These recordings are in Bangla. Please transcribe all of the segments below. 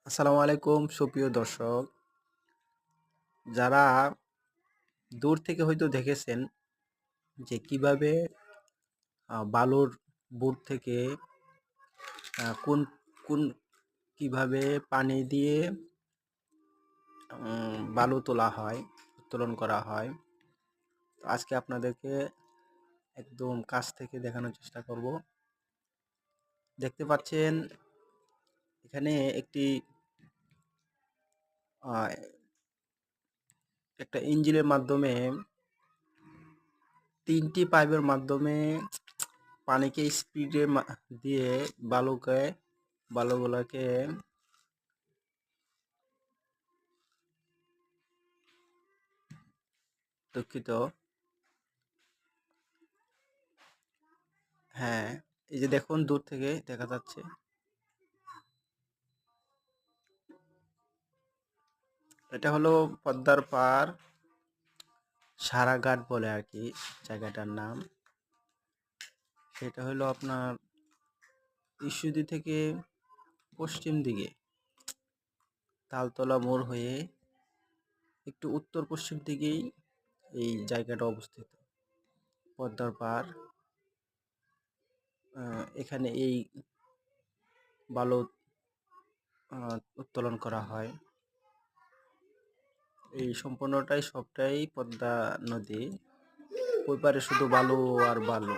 আসসালামু আলাইকুম সুপ্রিয় দর্শক, যারা দূর থেকে হয়তো দেখেছেন যে কিভাবে বালুর বুট থেকে কোন কোন কিভাবে পানি দিয়ে বালু তোলা হয়, উত্তোলন করা হয়। তো আজকে আপনাদেরকে একদম কাছ থেকে দেখানোর চেষ্টা করব। দেখতে পাচ্ছেন এখানে আহ, একটা ইঞ্জিনের মাধ্যমে 3টি পাইপের মাধ্যমে পানিকে স্পিডে দিয়ে বালুগুলোকে দুঃখিত, হ্যাঁ, এই যে দেখুন দূর থেকে দেখা যাচ্ছে এটা হলো পদ্মার পাড়, সারাঘাট বলে আর কি জায়গাটার নাম। সেটা হলো আপনার ঈশ্বরদী থেকে পশ্চিম দিকে তালতলা মোড় হয়ে একটু উত্তর পশ্চিম দিকেই এই জায়গাটা অবস্থিত। পদ্মার পাড়, এখানে এই বালু উত্তোলন করা হয়। এই সবটাই পদ্মা নদী। ওই পারে শুধু বালু আর বালু,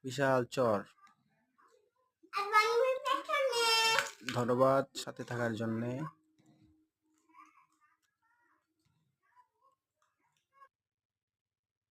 বিশাল চর। ধন্যবাদ সাথে থাকার জন্যে।